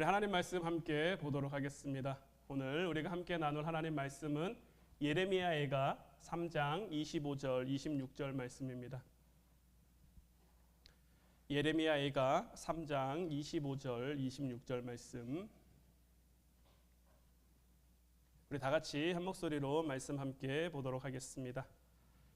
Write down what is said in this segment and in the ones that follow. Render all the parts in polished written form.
우리 하나님 말씀 함께 보도록 하겠습니다. 오늘 우리가 함께 나눌 하나님 말씀은 예레미야애가 3장 25절 26절 말씀입니다. 예레미야애가 3장 25절 26절 말씀, 우리 다 같이 한 목소리로 말씀 함께 보도록 하겠습니다.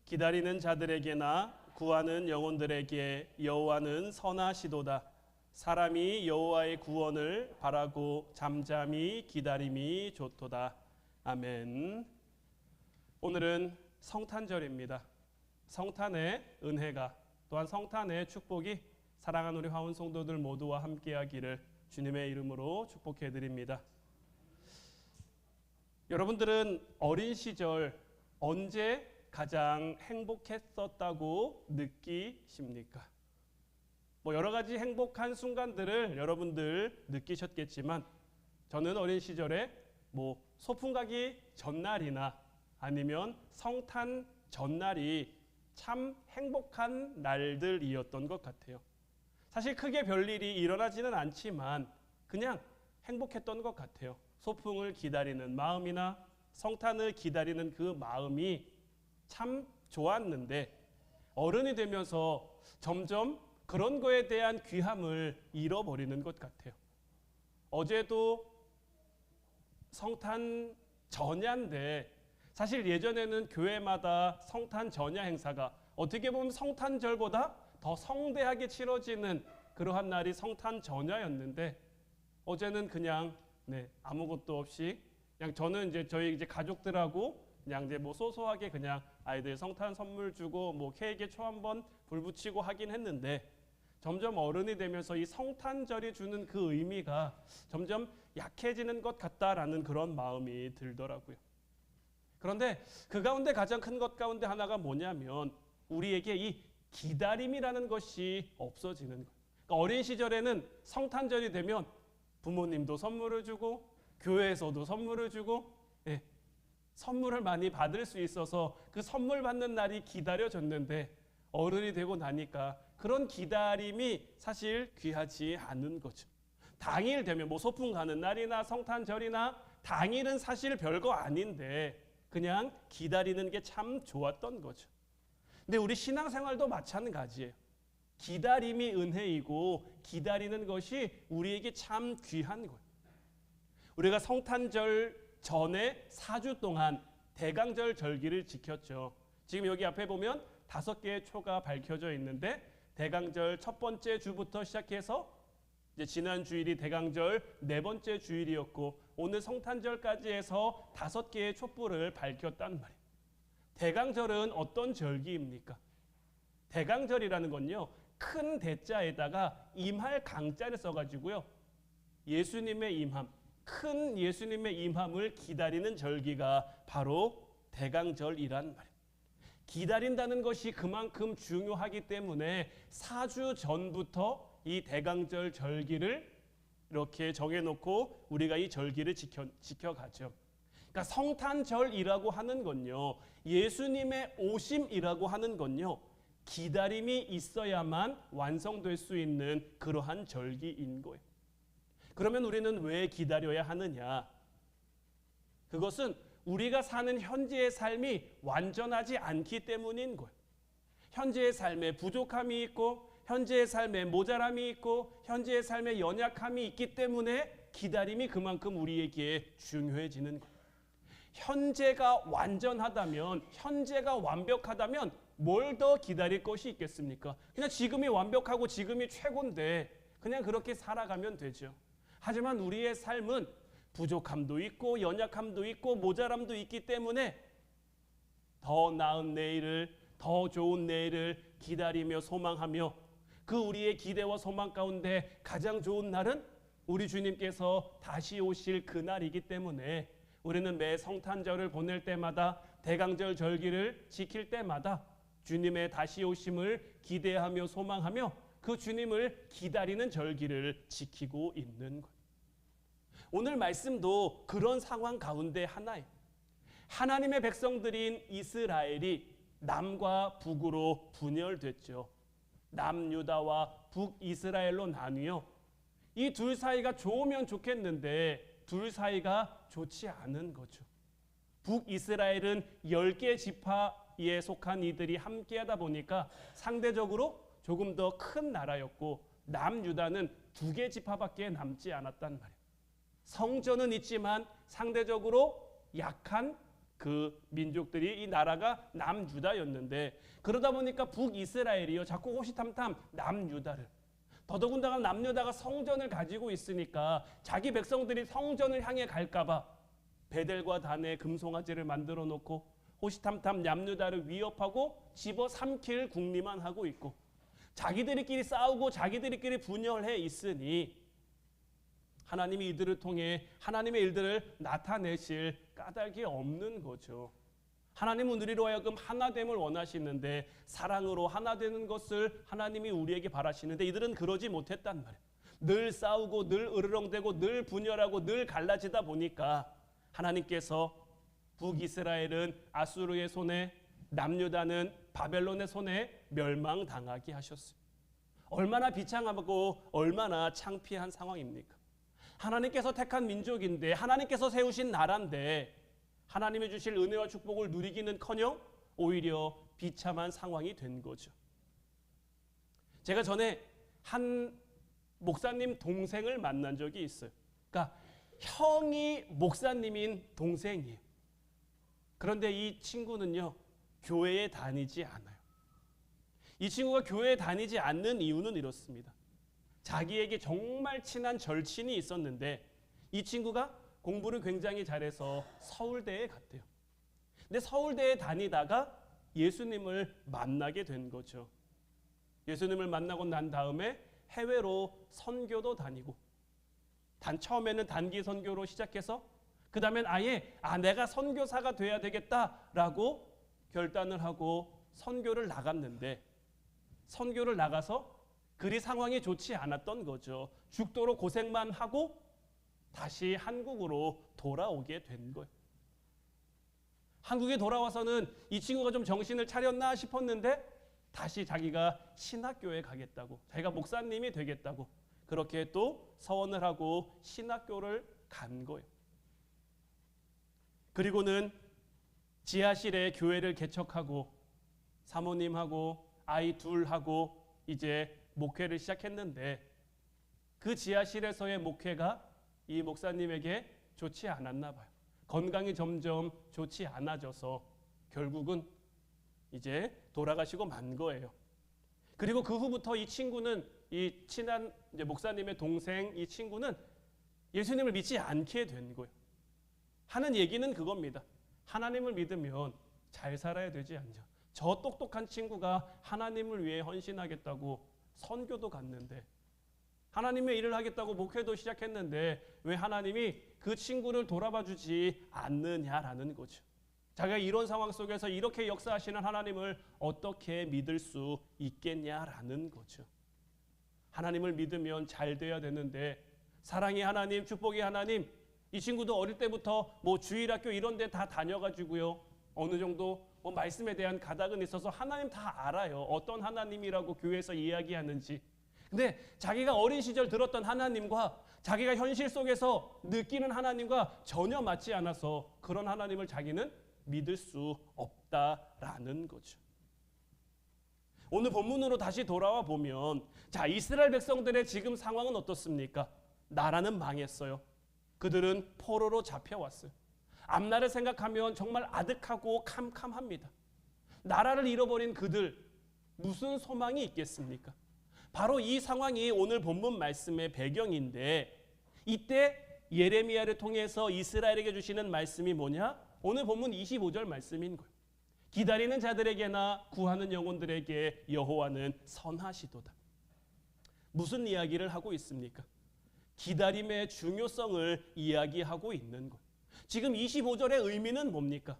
기다리는 자들에게나 구하는 영혼들에게 여호와는 선하시도다. 사람이 여호와의 구원을 바라고 잠잠히 기다림이 좋도다. 아멘. 오늘은 성탄절입니다. 성탄의 은혜가, 또한 성탄의 축복이 사랑하는 우리 화운 성도들 모두와 함께하기를 주님의 이름으로 축복해 드립니다. 여러분들은 어린 시절 언제 가장 행복했었다고 느끼십니까? 여러 가지 행복한 순간들을 여러분들 느끼셨겠지만, 저는 어린 시절에 소풍 가기 전날이나 아니면 성탄 전날이 참 행복한 날들이었던 것 같아요. 사실 크게 별일이 일어나지는 않지만 그냥 행복했던 것 같아요. 소풍을 기다리는 마음이나 성탄을 기다리는 그 마음이 참 좋았는데, 어른이 되면서 점점 그런 거에 대한 귀함을 잃어버리는 것 같아요. 어제도 성탄 전야인데, 사실 예전에는 교회마다 성탄 전야 행사가 어떻게 보면 성탄절보다 더 성대하게 치러지는 그러한 날이 성탄 전야였는데, 어제는 그냥 아무것도 없이 그냥 저는 저희 가족들하고 그냥 소소하게 그냥 아이들 성탄 선물 주고 케이크에 초 한번 불 붙이고 하긴 했는데, 점점 어른이 되면서 이 성탄절이 주는 그 의미가 점점 약해지는 것 같다라는 그런 마음이 들더라고요. 그런데 그 가운데 가장 큰 것 가운데 하나가 뭐냐면, 우리에게 이 기다림이라는 것이 없어지는 거예요. 그러니까 어린 시절에는 성탄절이 되면 부모님도 선물을 주고 교회에서도 선물을 주고 선물을 많이 받을 수 있어서 그 선물 받는 날이 기다려졌는데, 어른이 되고 나니까 그런 기다림이 사실 귀하지 않은 거죠. 당일 되면 소풍 가는 날이나 성탄절이나 당일은 사실 별거 아닌데 그냥 기다리는 게 참 좋았던 거죠. 근데 우리 신앙생활도 마찬가지예요. 기다림이 은혜이고 기다리는 것이 우리에게 참 귀한 거예요. 우리가 성탄절 전에 4주 동안 대강절 절기를 지켰죠. 지금 여기 앞에 보면 5개의 초가 밝혀져 있는데, 대강절 첫 번째 주부터 시작해서 지난 주일이 대강절 4번째 주일이었고, 오늘 성탄절까지 해서 5개의 촛불을 밝혔단 말이에요. 대강절은 어떤 절기입니까? 대강절이라는 건요, 큰 대자에다가 임할 강자를 써가지고요, 예수님의 임함, 큰 예수님의 임함을 기다리는 절기가 바로 대강절이란 말이에요. 기다린다는 것이 그만큼 중요하기 때문에 4주 전부터 이 대강절 절기를 이렇게 정해놓고 우리가 이 절기를 지켜가죠. 그러니까 성탄절이라고 하는 건요, 예수님의 오심이라고 하는 건요, 기다림이 있어야만 완성될 수 있는 그러한 절기인 거예요. 그러면 우리는 왜 기다려야 하느냐? 그것은 우리가 사는 현재의 삶이 완전하지 않기 때문인 거예요. 현재의 삶에 부족함이 있고, 현재의 삶에 모자람이 있고, 현재의 삶에 연약함이 있기 때문에 기다림이 그만큼 우리에게 중요해지는 거예요. 현재가 완전하다면, 현재가 완벽하다면 뭘 더 기다릴 것이 있겠습니까? 그냥 지금이 완벽하고 지금이 최고인데 그냥 그렇게 살아가면 되죠. 하지만 우리의 삶은 부족함도 있고 연약함도 있고 모자람도 있기 때문에 더 나은 내일을, 더 좋은 내일을 기다리며 소망하며, 그 우리의 기대와 소망 가운데 가장 좋은 날은 우리 주님께서 다시 오실 그날이기 때문에 우리는 매 성탄절을 보낼 때마다, 대강절 절기를 지킬 때마다 주님의 다시 오심을 기대하며 소망하며 그 주님을 기다리는 절기를 지키고 있는 거예요. 오늘 말씀도 그런 상황 가운데 하나예요. 하나님의 백성들인 이스라엘이 남과 북으로 분열됐죠. 남유다와 북이스라엘로 나뉘어 이 둘 사이가 좋으면 좋겠는데 둘 사이가 좋지 않은 거죠. 북이스라엘은 10개 지파에 속한 이들이 함께하다 보니까 상대적으로 조금 더 큰 나라였고 남유다는 2개 지파밖에 남지 않았단 말이에요. 성전은 있지만 상대적으로 약한 그 민족들이 이 나라가 남유다였는데, 그러다 보니까 북이스라엘이요 자꾸 호시탐탐 남유다를, 더더군다나 남유다가 성전을 가지고 있으니까 자기 백성들이 성전을 향해 갈까봐 베델과 단에 금송아지를 만들어 놓고 호시탐탐 남유다를 위협하고 집어삼킬 궁리만 하고 있고, 자기들끼리 싸우고 자기들끼리 분열해 있으니 하나님이 이들을 통해 하나님의 일들을 나타내실 까닭이 없는 거죠. 하나님은 우리로 하여금 하나됨을 원하시는데, 사랑으로 하나되는 것을 하나님이 우리에게 바라시는데 이들은 그러지 못했단 말이에요. 늘 싸우고 늘 으르렁대고 늘 분열하고 늘 갈라지다 보니까 하나님께서 북이스라엘은 아수르의 손에, 남유다는 바벨론의 손에 멸망당하게 하셨어요. 얼마나 비참하고 얼마나 창피한 상황입니까? 하나님께서 택한 민족인데, 하나님께서 세우신 나라인데 하나님이 주실 은혜와 축복을 누리기는커녕 오히려 비참한 상황이 된 거죠. 제가 전에 한 목사님 동생을 만난 적이 있어요. 그러니까 형이 목사님인 동생이에요. 그런데 이 친구는요 교회에 다니지 않아요. 이 친구가 교회에 다니지 않는 이유는 이렇습니다. 자기에게 정말 친한 절친이 있었는데 이 친구가 공부를 굉장히 잘해서 서울대에 갔대요. 근데 서울대에 다니다가 예수님을 만나게 된 거죠. 예수님을 만나고 난 다음에 해외로 선교도 다니고, 처음에는 단기 선교로 시작해서 그 다음엔 아예 내가 선교사가 돼야 되겠다라고 결단을 하고 선교를 나갔는데, 선교를 나가서 그리 상황이 좋지 않았던 거죠. 죽도록 고생만 하고 다시 한국으로 돌아오게 된 거예요. 한국에 돌아와서는 이 친구가 좀 정신을 차렸나 싶었는데 다시 자기가 신학교에 가겠다고, 자기가 목사님이 되겠다고 그렇게 또 서원을 하고 신학교를 간 거예요. 그리고는 지하실에 교회를 개척하고 사모님하고 아이 둘하고 이제 목회를 시작했는데, 그 지하실에서의 목회가 이 목사님에게 좋지 않았나 봐요. 건강이 점점 좋지 않아져서 결국은 이제 돌아가시고 만 거예요. 그리고 그 후부터 이 친구는, 이 친한 이제 목사님의 동생 이 친구는 예수님을 믿지 않게 된 거예요. 하는 얘기는 그겁니다. 하나님을 믿으면 잘 살아야 되지 않냐. 저 똑똑한 친구가 하나님을 위해 헌신하겠다고 선교도 갔는데, 하나님의 일을 하겠다고 목회도 시작했는데 왜 하나님이 그 친구를 돌아봐 주지 않느냐라는 거죠. 자기가 이런 상황 속에서 이렇게 역사하시는 하나님을 어떻게 믿을 수 있겠냐라는 거죠. 하나님을 믿으면 잘 돼야 되는데, 사랑의 하나님, 축복의 하나님, 이 친구도 어릴 때부터 뭐 주일학교 이런 데 다 다녀가지고요, 어느 정도 뭐 말씀에 대한 가닥은 있어서 하나님 다 알아요. 어떤 하나님이라고 교회에서 이야기하는지. 근데 자기가 어린 시절 들었던 하나님과 자기가 현실 속에서 느끼는 하나님과 전혀 맞지 않아서 그런 하나님을 자기는 믿을 수 없다라는 거죠. 오늘 본문으로 다시 돌아와 보면, 자, 이스라엘 백성들의 지금 상황은 어떻습니까? 나라는 망했어요. 그들은 포로로 잡혀왔어요. 앞날을 생각하면 정말 아득하고 캄캄합니다. 나라를 잃어버린 그들, 무슨 소망이 있겠습니까? 바로 이 상황이 오늘 본문 말씀의 배경인데, 이때 예레미야를 통해서 이스라엘에게 주시는 말씀이 뭐냐? 오늘 본문 25절 말씀인 거예요. 기다리는 자들에게나 구하는 영혼들에게 여호와는 선하시도다. 무슨 이야기를 하고 있습니까? 기다림의 중요성을 이야기하고 있는 거예요. 지금 25절의 의미는 뭡니까?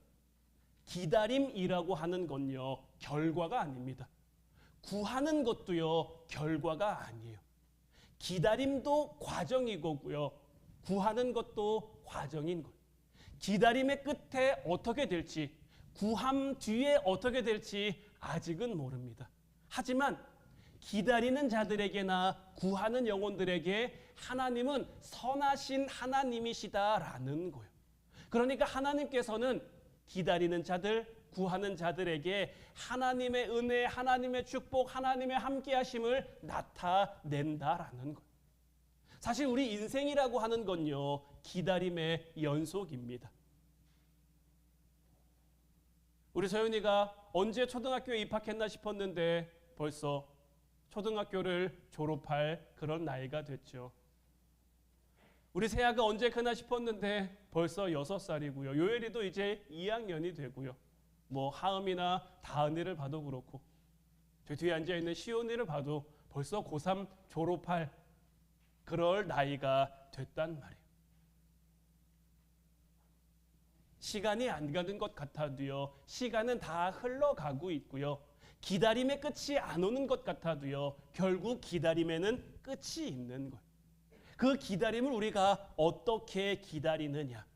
기다림이라고 하는 건요, 결과가 아닙니다. 구하는 것도요, 결과가 아니에요. 기다림도 과정이고요, 구하는 것도 과정인 거예요. 기다림의 끝에 어떻게 될지, 구함 뒤에 어떻게 될지 아직은 모릅니다. 하지만 기다리는 자들에게나 구하는 영혼들에게 하나님은 선하신 하나님이시다라는 거예요. 그러니까 하나님께서는 기다리는 자들, 구하는 자들에게 하나님의 은혜, 하나님의 축복, 하나님의 함께하심을 나타낸다라는 거예요. 사실 우리 인생이라고 하는 건요, 기다림의 연속입니다. 우리 서윤이가 언제 초등학교에 입학했나 싶었는데 벌써 초등학교를 졸업할 그런 나이가 됐죠. 우리 세아가 언제 크나 싶었는데 벌써 6살이고요. 요엘이도 이제 2학년이 되고요. 뭐 하음이나 다은이를 봐도 그렇고 저 뒤에 앉아있는 시온이를 봐도 벌써 고3 졸업할 그럴 나이가 됐단 말이에요. 시간이 안 가는 것 같아도요, 시간은 다 흘러가고 있고요. 기다림의 끝이 안 오는 것 같아도요, 결국 기다림에는 끝이 있는 거예요. 그 기다림을 우리가 어떻게 기다리느냐.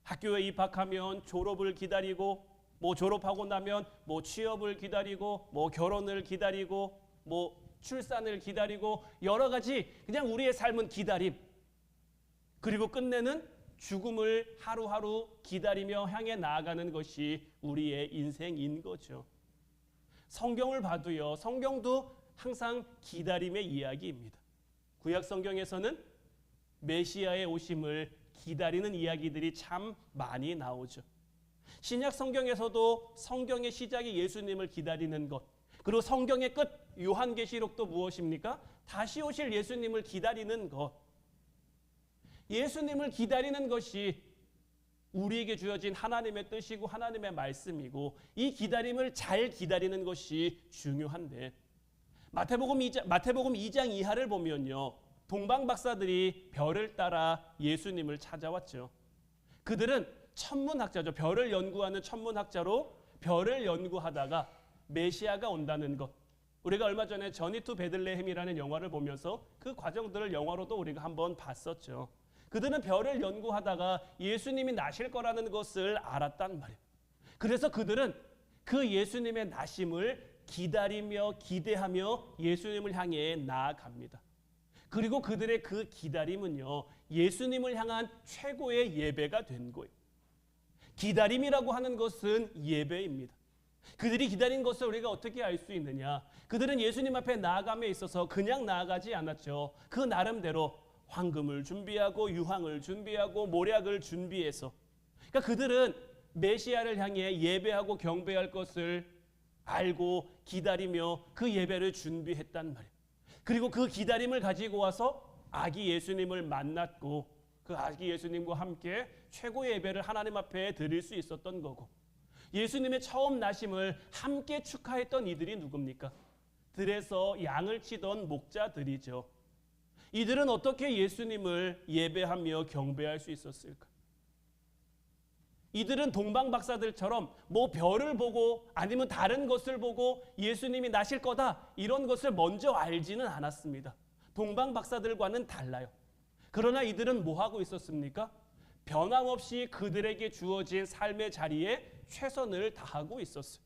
학교에 입학하면 졸업을 기다리고, 뭐 졸업하고 나면 뭐 취업을 기다리고, 뭐 결혼을 기다리고, 뭐 출산을 기다리고, 여러 가지 그냥 우리의 삶은 기다림. 그리고 끝내는 죽음을 하루하루 기다리며 향해 나아가는 것이 우리의 인생인 거죠. 성경을 봐도요, 성경도 항상 기다림의 이야기입니다. 구약 성경에서는 메시아의 오심을 기다리는 이야기들이 참 많이 나오죠. 신약 성경에서도 성경의 시작이 예수님을 기다리는 것, 그리고 성경의 끝 요한계시록도 무엇입니까? 다시 오실 예수님을 기다리는 것. 예수님을 기다리는 것이 우리에게 주어진 하나님의 뜻이고 하나님의 말씀이고, 이 기다림을 잘 기다리는 것이 중요한데, 마태복음 2장 이하를 보면요, 동방 박사들이 별을 따라 예수님을 찾아왔죠. 그들은 천문학자죠. 별을 연구하는 천문학자로 별을 연구하다가 메시아가 온다는 것, 우리가 얼마 전에 저니 투 베들레헴이라는 영화를 보면서 그 과정들을 영화로도 우리가 한번 봤었죠. 그들은 별을 연구하다가 예수님이 나실 거라는 것을 알았단 말이에요. 그래서 그들은 그 예수님의 나심을 기다리며 기대하며 예수님을 향해 나아갑니다. 그리고 그들의 그 기다림은요, 예수님을 향한 최고의 예배가 된 거예요. 기다림이라고 하는 것은 예배입니다. 그들이 기다린 것을 우리가 어떻게 알 수 있느냐? 그들은 예수님 앞에 나아감에 있어서 그냥 나아가지 않았죠. 그 나름대로 황금을 준비하고 유황을 준비하고 모략을 준비해서, 그러니까 그들은 메시아를 향해 예배하고 경배할 것을 알고 기다리며 그 예배를 준비했단 말이에요. 그리고 그 기다림을 가지고 와서 아기 예수님을 만났고 그 아기 예수님과 함께 최고의 예배를 하나님 앞에 드릴 수 있었던 거고, 예수님의 처음 나심을 함께 축하했던 이들이 누굽니까? 들에서 양을 치던 목자들이죠. 이들은 어떻게 예수님을 예배하며 경배할 수 있었을까? 이들은 동방 박사들처럼 뭐 별을 보고 아니면 다른 것을 보고 예수님이 나실 거다 이런 것을 먼저 알지는 않았습니다. 동방 박사들과는 달라요. 그러나 이들은 뭐 하고 있었습니까? 변함없이 그들에게 주어진 삶의 자리에 최선을 다하고 있었어요.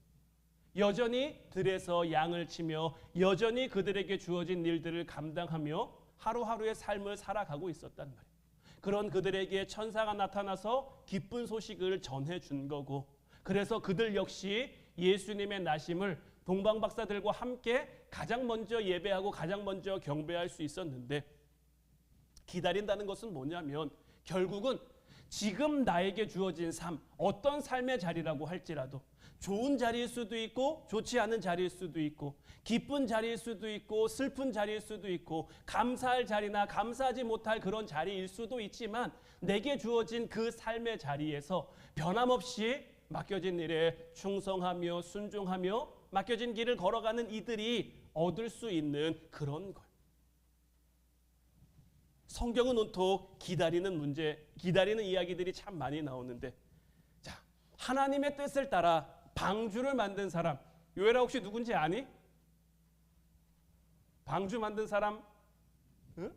여전히 들에서 양을 치며 여전히 그들에게 주어진 일들을 감당하며 하루하루의 삶을 살아가고 있었단 말이에요. 그런 그들에게 천사가 나타나서 기쁜 소식을 전해준 거고, 그래서 그들 역시 예수님의 나심을 동방 박사들과 함께 가장 먼저 예배하고 가장 먼저 경배할 수 있었는데, 기다린다는 것은 뭐냐면 결국은 지금 나에게 주어진 삶, 어떤 삶의 자리라고 할지라도 좋은 자리일 수도 있고 좋지 않은 자리일 수도 있고 기쁜 자리일 수도 있고 슬픈 자리일 수도 있고 감사할 자리나 감사하지 못할 그런 자리일 수도 있지만, 내게 주어진 그 삶의 자리에서 변함없이 맡겨진 일에 충성하며 순종하며 맡겨진 길을 걸어가는 이들이 얻을 수 있는 그런 것. 성경은 온통 기다리는 문제, 기다리는 이야기들이 참 많이 나오는데, 자, 하나님의 뜻을 따라 방주를 만든 사람, 요엘아 혹시 누군지 아니? 방주 만든 사람? 응?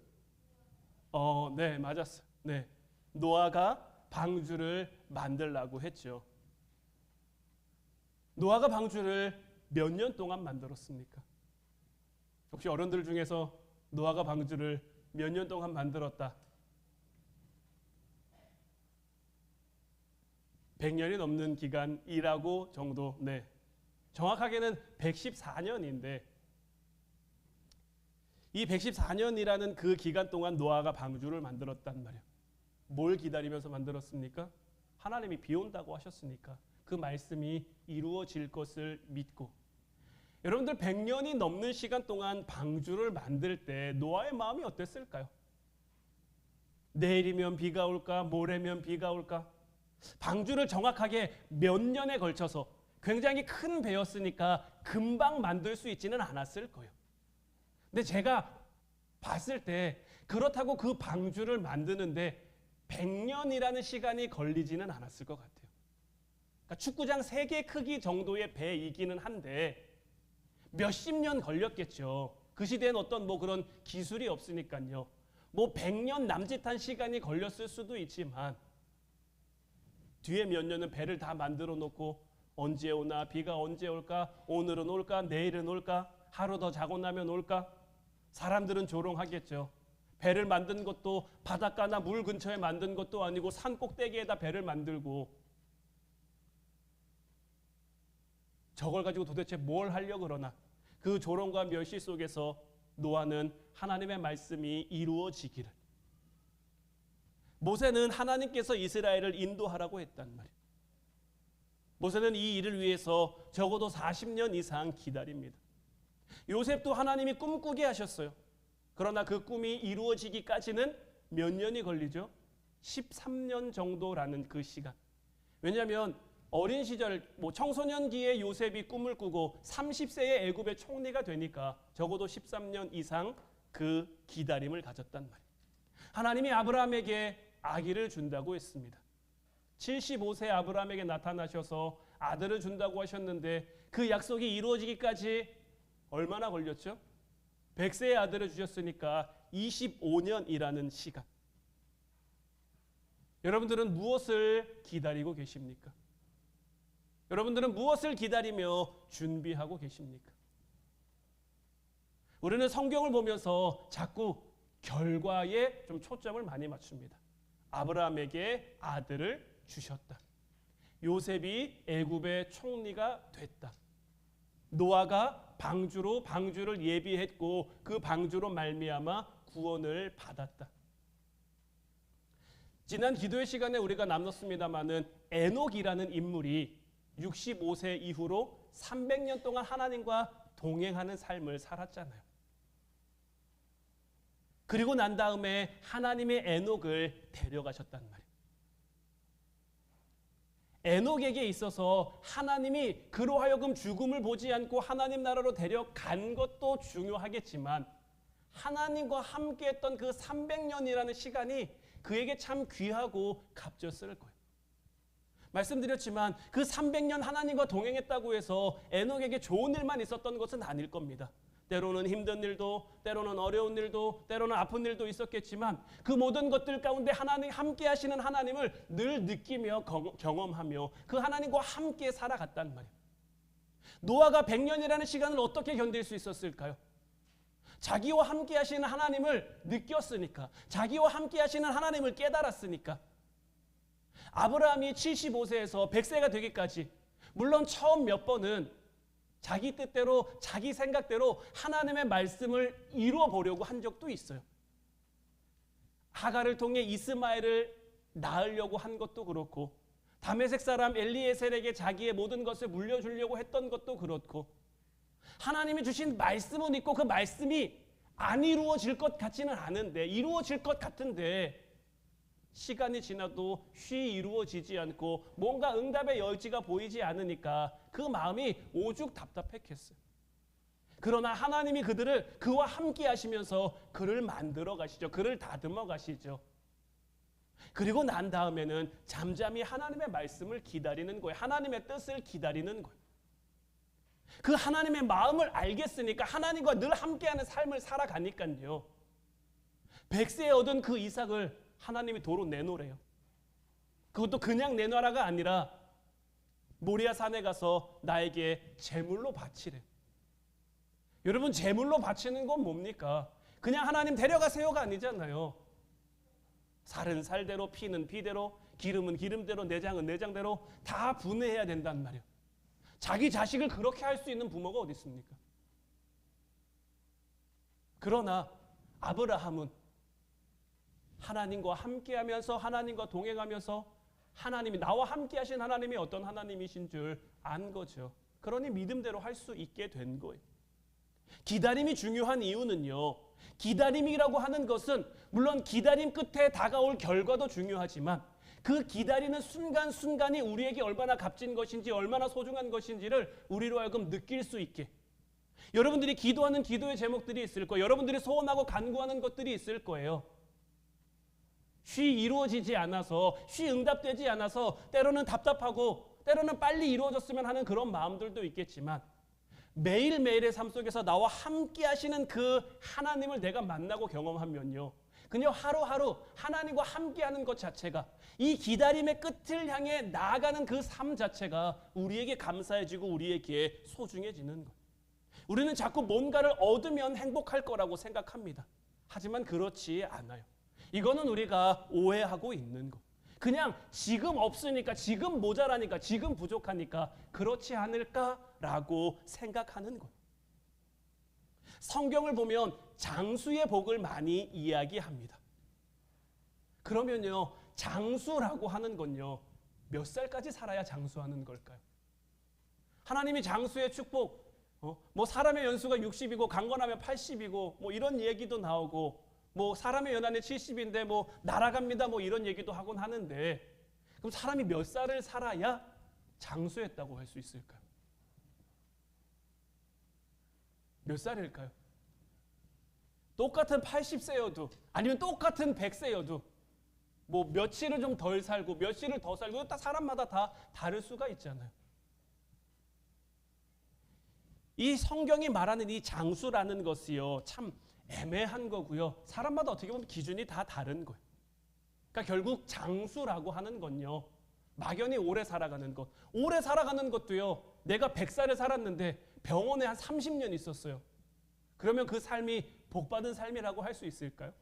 네, 맞았어. 네, 노아가 방주를 만들라고 했죠. 노아가 방주를 몇 년 동안 만들었습니까? 혹시 어른들 중에서 노아가 방주를 몇 년 동안 만들었다. 100년이 넘는 기간 일하고 정도. 네. 정확하게는 114년인데 이 114년이라는 그 기간 동안 노아가 방주를 만들었단 말이에요. 뭘 기다리면서 만들었습니까? 하나님이 비 온다고 하셨으니까 그 말씀이 이루어질 것을 믿고. 여러분들 100년이 넘는 시간 동안 방주를 만들 때 노아의 마음이 어땠을까요? 내일이면 비가 올까? 모레면 비가 올까? 방주를 정확하게 몇 년에 걸쳐서 굉장히 큰 배였으니까 금방 만들 수 있지는 않았을 거예요. 근데 제가 봤을 때 그렇다고 그 방주를 만드는데 100년이라는 시간이 걸리지는 않았을 것 같아요. 그러니까 축구장 3개 크기 정도의 배이기는 한데 몇십 년 걸렸겠죠. 그 시대엔 어떤 그런 기술이 없으니까요. 100년 남짓한 시간이 걸렸을 수도 있지만 뒤에 몇 년은 배를 다 만들어 놓고 언제 오나, 비가 언제 올까, 오늘은 올까, 내일은 올까, 하루 더 자고 나면 올까. 사람들은 조롱하겠죠. 배를 만든 것도 바닷가나 물 근처에 만든 것도 아니고 산 꼭대기에다 배를 만들고 저걸 가지고 도대체 뭘 하려고 그러나. 그 조롱과 멸시 속에서 노아는 하나님의 말씀이 이루어지기를. 모세는 하나님께서 이스라엘을 인도하라고 했단 말이에요. 모세는 이 일을 위해서 적어도 40년 이상 기다립니다. 요셉도 하나님이 꿈꾸게 하셨어요. 그러나 그 꿈이 이루어지기까지는 몇 년이 걸리죠? 13년 정도라는 그 시간. 왜냐하면 어린 시절 청소년기에 요셉이 꿈을 꾸고 30세에 애굽의 총리가 되니까 적어도 13년 이상 그 기다림을 가졌단 말이에요. 하나님이 아브라함에게 아기를 준다고 했습니다. 75세 아브라함에게 나타나셔서 아들을 준다고 하셨는데 그 약속이 이루어지기까지 얼마나 걸렸죠? 100세의 아들을 주셨으니까 25년이라는 시간. 여러분들은 무엇을 기다리고 계십니까? 여러분들은 무엇을 기다리며 준비하고 계십니까? 우리는 성경을 보면서 자꾸 결과에 좀 초점을 많이 맞춥니다. 아브라함에게 아들을 주셨다. 요셉이 애굽의 총리가 됐다. 노아가 방주를 예비했고 그 방주로 말미암아 구원을 받았다. 지난 기도의 시간에 우리가 나눴습니다마는 에녹이라는 인물이 65세 이후로 300년 동안 하나님과 동행하는 삶을 살았잖아요. 그리고 난 다음에 하나님의 에녹을 데려가셨단 말이에요. 에녹에게 있어서 하나님이 그로 하여금 죽음을 보지 않고 하나님 나라로 데려간 것도 중요하겠지만 하나님과 함께했던 그 300년이라는 시간이 그에게 참 귀하고 값졌을 거예요. 말씀드렸지만 그 300년 하나님과 동행했다고 해서 에녹에게 좋은 일만 있었던 것은 아닐 겁니다. 때로는 힘든 일도, 때로는 어려운 일도, 때로는 아픈 일도 있었겠지만 그 모든 것들 가운데 하나님 함께 하시는 하나님을 늘 느끼며 경험하며 그 하나님과 함께 살아갔단 말이에요. 노아가 100년이라는 시간을 어떻게 견딜 수 있었을까요? 자기와 함께 하시는 하나님을 느꼈으니까, 자기와 함께 하시는 하나님을 깨달았으니까. 아브라함이 75세에서 100세가 되기까지 물론 처음 몇 번은 자기 뜻대로 자기 생각대로 하나님의 말씀을 이루어 보려고 한 적도 있어요. 하갈을 통해 이스마엘을 낳으려고 한 것도 그렇고 다메섹 사람 엘리에셀에게 자기의 모든 것을 물려주려고 했던 것도 그렇고 하나님이 주신 말씀은 있고 그 말씀이 안 이루어질 것 같지는 않은데 이루어질 것 같은데 시간이 지나도 쉬 이루어지지 않고 뭔가 응답의 여지가 보이지 않으니까 그 마음이 오죽 답답했겠어요. 그러나 하나님이 그와 함께 하시면서 그를 만들어 가시죠. 그를 다듬어 가시죠. 그리고 난 다음에는 잠잠히 하나님의 말씀을 기다리는 거예요. 하나님의 뜻을 기다리는 거예요. 그 하나님의 마음을 알겠으니까 하나님과 늘 함께하는 삶을 살아가니까요. 100세에 얻은 그 이삭을 하나님이 도로 내놓으래요. 그것도 그냥 내놔라가 아니라 모리아 산에 가서 나에게 제물로 바치래. 여러분 제물로 바치는 건 뭡니까? 그냥 하나님 데려가세요가 아니잖아요. 살은 살대로, 피는 피대로, 기름은 기름대로, 내장은 내장대로 다 분해해야 된단 말이에요. 자기 자식을 그렇게 할 수 있는 부모가 어디 있습니까? 그러나 아브라함은 하나님과 함께하면서 하나님과 동행하면서 하나님이 나와 함께하신 하나님이 어떤 하나님이신 줄 안 거죠. 그러니 믿음대로 할 수 있게 된 거예요. 기다림이 중요한 이유는요. 기다림이라고 하는 것은 물론 기다림 끝에 다가올 결과도 중요하지만 그 기다리는 순간순간이 우리에게 얼마나 값진 것인지 얼마나 소중한 것인지를 우리로 하여금 느낄 수 있게, 여러분들이 기도하는 기도의 제목들이 있을 거예요. 여러분들이 소원하고 간구하는 것들이 있을 거예요. 쉬 이루어지지 않아서, 쉬 응답되지 않아서 때로는 답답하고 때로는 빨리 이루어졌으면 하는 그런 마음들도 있겠지만 매일매일의 삶 속에서 나와 함께 하시는 그 하나님을 내가 만나고 경험하면요, 그냥 하루하루 하나님과 함께하는 것 자체가, 이 기다림의 끝을 향해 나아가는 그 삶 자체가 우리에게 감사해지고 우리에게 소중해지는 것. 우리는 자꾸 뭔가를 얻으면 행복할 거라고 생각합니다. 하지만 그렇지 않아요. 이거는 우리가 오해하고 있는 것. 그냥 지금 없으니까, 지금 모자라니까, 지금 부족하니까 그렇지 않을까라고 생각하는 것. 성경을 보면 장수의 복을 많이 이야기합니다. 그러면요, 장수라고 하는 건요, 몇 살까지 살아야 장수하는 걸까요? 하나님이 장수의 축복, 뭐 사람의 연수가 60이고 강건하면 80이고 뭐 이런 얘기도 나오고, 뭐 사람의 연한이 70인데 뭐 날아갑니다 뭐 이런 얘기도 하곤 하는데, 그럼 사람이 몇 살을 살아야 장수했다고 할 수 있을까요? 몇 살일까요? 똑같은 80세여도 아니면 똑같은 100세여도 뭐 며칠을 좀 덜 살고 며칠을 더 살고 다 사람마다 다 다를 수가 있잖아요. 이 성경이 말하는 이 장수라는 것이요, 참 애매한 거고요. 사람마다 어떻게 보면 기준이 다 다른 거예요. 그러니까 결국 장수라고 하는 건요, 막연히 오래 살아가는 것. 오래 살아가는 것도요, 내가 100살을 살았는데 병원에 한 30년 있었어요. 그러면 그 삶이 복받은 삶이라고 할 수 있을까요?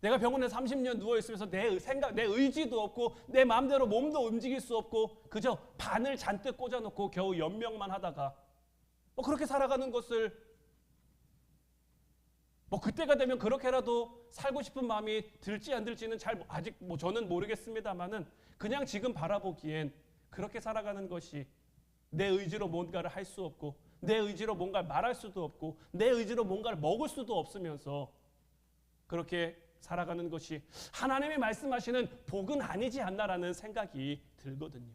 내가 병원에 30년 누워있으면서 내 생각, 내 의지도 없고 내 마음대로 몸도 움직일 수 없고 그저 바늘 잔뜩 꽂아놓고 겨우 연명만 하다가 뭐 그렇게 살아가는 것을, 뭐 그때가 되면 그렇게라도 살고 싶은 마음이 들지 안 들지는 아직 뭐 저는 모르겠습니다만은, 그냥 지금 바라보기엔 그렇게 살아가는 것이 내 의지로 뭔가를 할 수 없고 내 의지로 뭔가를 말할 수도 없고 내 의지로 뭔가를 먹을 수도 없으면서 그렇게 살아가는 것이 하나님이 말씀하시는 복은 아니지 않나라는 생각이 들거든요.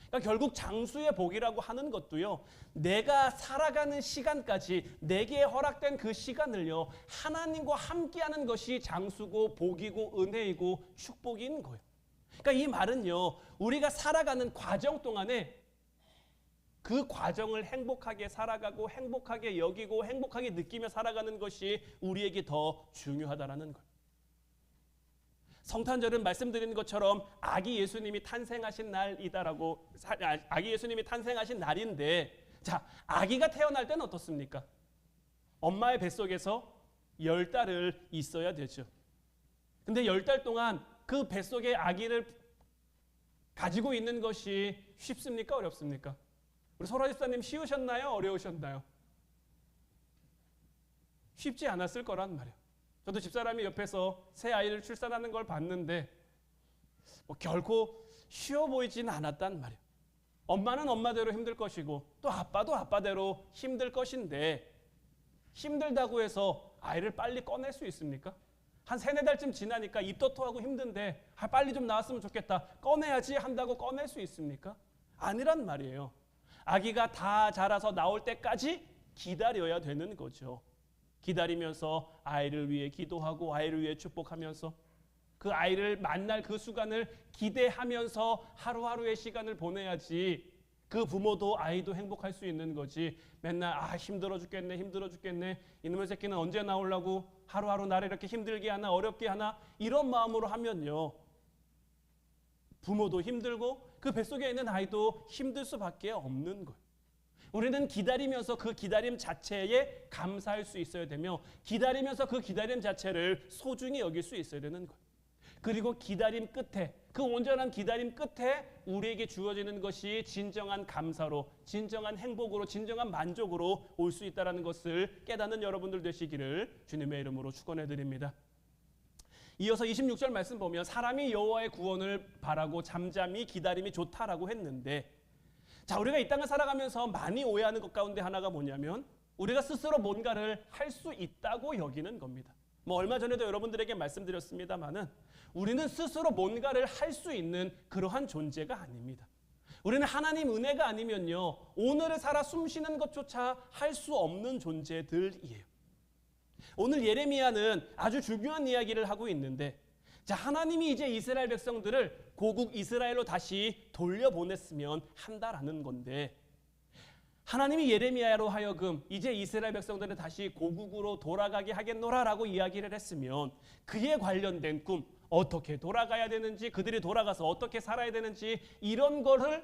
그러니까 결국 장수의 복이라고 하는 것도요, 내가 살아가는 시간까지 내게 허락된 그 시간을요, 하나님과 함께하는 것이 장수고 복이고 은혜이고 축복인 거예요. 그러니까 이 말은요, 우리가 살아가는 과정 동안에 그 과정을 행복하게 살아가고 행복하게 여기고 행복하게 느끼며 살아가는 것이 우리에게 더 중요하다라는 거예요. 성탄절은 말씀드린 것처럼 아기 예수님이 탄생하신 날이다라고, 아기 예수님이 탄생하신 날인데, 자, 아기가 태어날 때는 어떻습니까? 엄마의 뱃속에서 10달을 있어야 되죠. 근데 10달 동안 그 뱃속에 아기를 가지고 있는 것이 쉽습니까? 어렵습니까? 우리 소라 집사님 쉬우셨나요? 어려우셨나요? 쉽지 않았을 거란 말이에요. 저도 집사람이 옆에서 새 아이를 출산하는 걸 봤는데 뭐 결코 쉬워 보이지는 않았단 말이에요. 엄마는 엄마대로 힘들 것이고 또 아빠도 아빠대로 힘들 것인데, 힘들다고 해서 아이를 빨리 꺼낼 수 있습니까? 한 3-4달쯤 지나니까 입덧토하고 힘든데 빨리 좀 나왔으면 좋겠다, 꺼내야지 한다고 꺼낼 수 있습니까? 아니란 말이에요. 아기가 다 자라서 나올 때까지 기다려야 되는 거죠. 기다리면서 아이를 위해 기도하고 아이를 위해 축복하면서 그 아이를 만날 그 순간을 기대하면서 하루하루의 시간을 보내야지 그 부모도 아이도 행복할 수 있는 거지. 맨날 힘들어 죽겠네 힘들어 죽겠네, 이놈의 새끼는 언제 나오려고 하루하루 나를 이렇게 힘들게 하나 어렵게 하나, 이런 마음으로 하면요, 부모도 힘들고 그 뱃속에 있는 아이도 힘들 수밖에 없는 거예요. 우리는 기다리면서 그 기다림 자체에 감사할 수 있어야 되며 기다리면서 그 기다림 자체를 소중히 여길 수 있어야 되는 거예요. 그리고 기다림 끝에 그 온전한 기다림 끝에 우리에게 주어지는 것이 진정한 감사로 진정한 행복으로 진정한 만족으로 올 수 있다는 것을 깨닫는 여러분들 되시기를 주님의 이름으로 축원해 드립니다. 이어서 26절 말씀 보면 사람이 여호와의 구원을 바라고 잠잠히 기다림이 좋다라고 했는데 자, 우리가 이 땅을 살아가면서 많이 오해하는 것 가운데 하나가 뭐냐면 우리가 스스로 뭔가를 할 수 있다고 여기는 겁니다. 뭐 얼마 전에도 여러분들에게 말씀드렸습니다마는 우리는 스스로 뭔가를 할 수 있는 그러한 존재가 아닙니다. 우리는 하나님 은혜가 아니면요 오늘을 살아 숨쉬는 것조차 할 수 없는 존재들이에요. 오늘 예레미야는 아주 중요한 이야기를 하고 있는데 자, 하나님이 이제 이스라엘 백성들을 고국 이스라엘로 다시 돌려보냈으면 한다라는 건데 하나님이 예레미야로 하여금 이제 이스라엘 백성들을 다시 고국으로 돌아가게 하겠노라라고 이야기를 했으면 그에 관련된 꿈, 어떻게 돌아가야 되는지 그들이 돌아가서 어떻게 살아야 되는지 이런 거를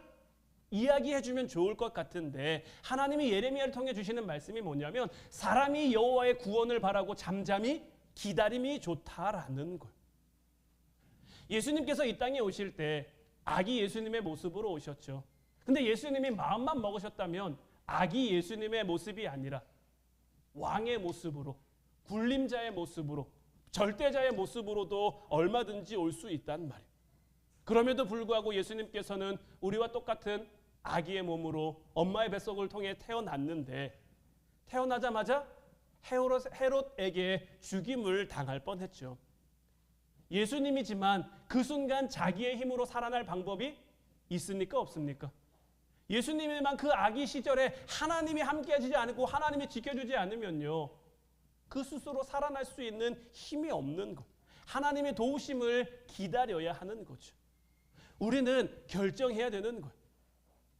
이야기해주면 좋을 것 같은데 하나님이 예레미야를 통해 주시는 말씀이 뭐냐면 사람이 여호와의 구원을 바라고 잠잠히 기다림이 좋다라는 거예요. 예수님께서 이 땅에 오실 때 아기 예수님의 모습으로 오셨죠. 근데 예수님이 마음만 먹으셨다면 아기 예수님의 모습이 아니라 왕의 모습으로 군림자의 모습으로 절대자의 모습으로도 얼마든지 올 수 있단 말이에요. 그럼에도 불구하고 예수님께서는 우리와 똑같은 아기의 몸으로 엄마의 뱃속을 통해 태어났는데 태어나자마자 헤롯에게 죽임을 당할 뻔했죠. 예수님이지만 그 순간 자기의 힘으로 살아날 방법이 있습니까? 없습니까? 예수님이만 그 아기 시절에 하나님이 함께하지 않고 하나님이 지켜주지 않으면요 그 스스로 살아날 수 있는 힘이 없는 것, 하나님의 도우심을 기다려야 하는 거죠. 우리는 결정해야 되는 거예요.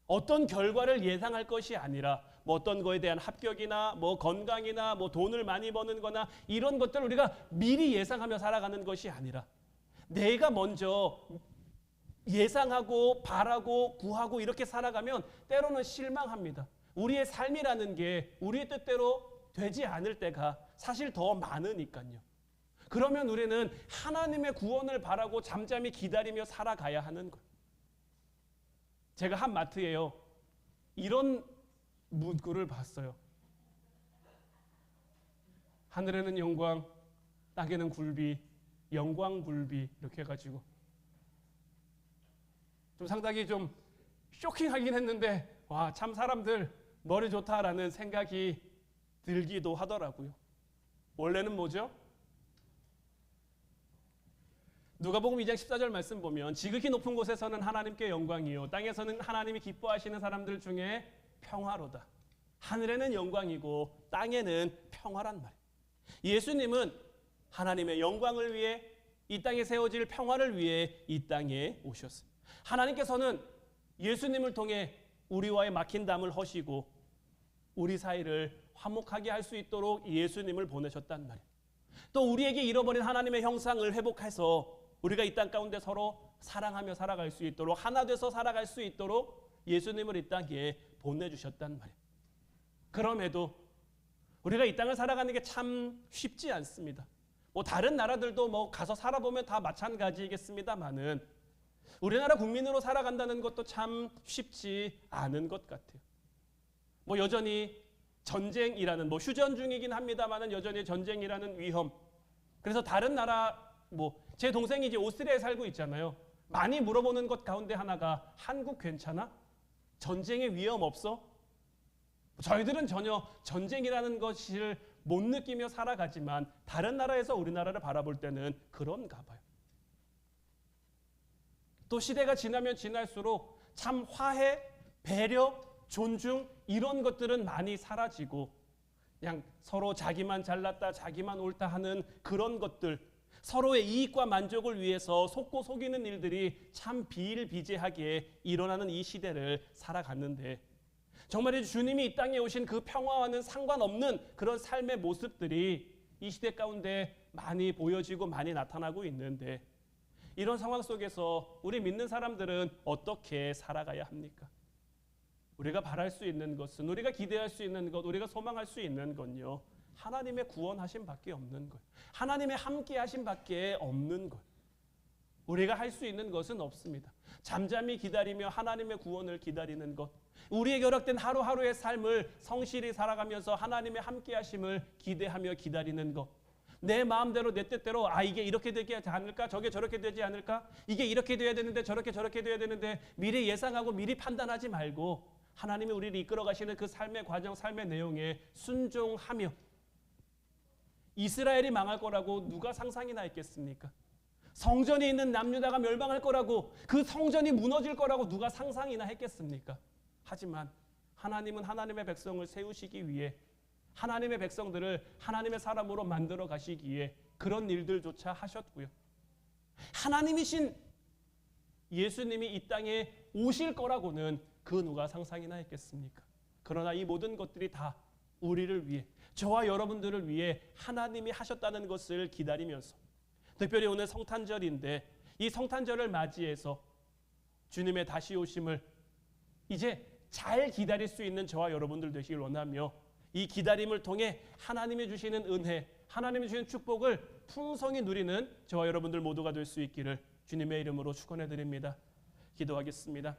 어떤 결과를 예상할 것이 아니라 뭐 어떤 거에 대한 합격이나 뭐 건강이나 뭐 돈을 많이 버는 거나 이런 것들을 우리가 미리 예상하며 살아가는 것이 아니라 내가 먼저 예상하고 바라고 구하고 이렇게 살아가면 때로는 실망합니다. 우리의 삶이라는 게 우리의 뜻대로 되지 않을 때가 사실 더 많으니까요. 그러면 우리는 하나님의 구원을 바라고 잠잠히 기다리며 살아가야 하는 거예요. 제가 한 마트에요 이런 문구를 봤어요. 하늘에는 영광, 땅에는 굴비, 영광 굴비 이렇게 해가지고 좀 상당히 좀 쇼킹하긴 했는데 와, 참 사람들 머리 좋다라는 생각이 들기도 하더라고요. 원래는 뭐죠? 누가복음 2장 14절 말씀 보면 지극히 높은 곳에서는 하나님께 영광이요 땅에서는 하나님이 기뻐하시는 사람들 중에 평화로다. 하늘에는 영광이고 땅에는 평화란 말이에요. 예수님은 하나님의 영광을 위해 이 땅에 세워질 평화를 위해 이 땅에 오셨습니다. 하나님께서는 예수님을 통해 우리와의 막힌 담을 허시고 우리 사이를 화목하게 할 수 있도록 예수님을 보내셨단 말이에요. 또 우리에게 잃어버린 하나님의 형상을 회복해서 우리가 이 땅 가운데 서로 사랑하며 살아갈 수 있도록 하나 돼서 살아갈 수 있도록 예수님을 이 땅에 보내주셨단 말이에요. 그럼에도 우리가 이 땅을 살아가는 게 참 쉽지 않습니다. 뭐 다른 나라들도 뭐 가서 살아보면 다 마찬가지겠습니다만은 우리나라 국민으로 살아간다는 것도 참 쉽지 않은 것 같아요. 뭐 여전히 전쟁이라는 뭐 휴전 중이긴 합니다만은 여전히 전쟁이라는 위험. 그래서 다른 나라 뭐 제 동생이 이제 오스트리아에 살고 있잖아요. 많이 물어보는 것 가운데 하나가 한국 괜찮아? 전쟁의 위험 없어? 저희들은 전혀 전쟁이라는 것을 못 느끼며 살아가지만 다른 나라에서 우리나라를 바라볼 때는 그런가 봐요. 또 시대가 지나면 지날수록 참 화해, 배려, 존중 이런 것들은 많이 사라지고 그냥 서로 자기만 잘났다, 자기만 옳다 하는 그런 것들, 서로의 이익과 만족을 위해서 속고 속이는 일들이 참 비일비재하게 일어나는 이 시대를 살아갔는데 정말 주님이 이 땅에 오신 그 평화와는 상관없는 그런 삶의 모습들이 이 시대 가운데 많이 보여지고 많이 나타나고 있는데 이런 상황 속에서 우리 믿는 사람들은 어떻게 살아가야 합니까? 우리가 바랄 수 있는 것은, 우리가 기대할 수 있는 것, 우리가 소망할 수 있는 건요, 하나님의 구원하심 밖에 없는 것, 하나님의 함께 하심 밖에 없는 것. 우리가 할 수 있는 것은 없습니다. 잠잠히 기다리며 하나님의 구원을 기다리는 것, 우리의 결박된 하루하루의 삶을 성실히 살아가면서 하나님의 함께 하심을 기대하며 기다리는 것, 내 마음대로 내 뜻대로 이게 이렇게 되지 않을까, 저게 저렇게 되지 않을까, 이게 이렇게 돼야 되는데 저렇게 돼야 되는데 미리 예상하고 미리 판단하지 말고 하나님이 우리를 이끌어 가시는 그 삶의 과정, 삶의 내용에 순종하며. 이스라엘이 망할 거라고 누가 상상이나 했겠습니까? 성전에 있는 남유다가 멸망할 거라고, 그 성전이 무너질 거라고 누가 상상이나 했겠습니까? 하지만 하나님은 하나님의 백성을 세우시기 위해, 하나님의 백성들을 하나님의 사람으로 만들어 가시기에 그런 일들조차 하셨고요. 하나님이신 예수님이 이 땅에 오실 거라고는 그 누가 상상이나 했겠습니까? 그러나 이 모든 것들이 다 우리를 위해, 저와 여러분들을 위해 하나님이 하셨다는 것을 기다리면서, 특별히 오늘 성탄절인데 이 성탄절을 맞이해서 주님의 다시 오심을 이제 잘 기다릴 수 있는 저와 여러분들 되시길 원하며, 이 기다림을 통해 하나님이 주시는 은혜, 하나님이 주시는 축복을 풍성히 누리는 저와 여러분들 모두가 될 수 있기를 주님의 이름으로 축원해 드립니다. 기도하겠습니다.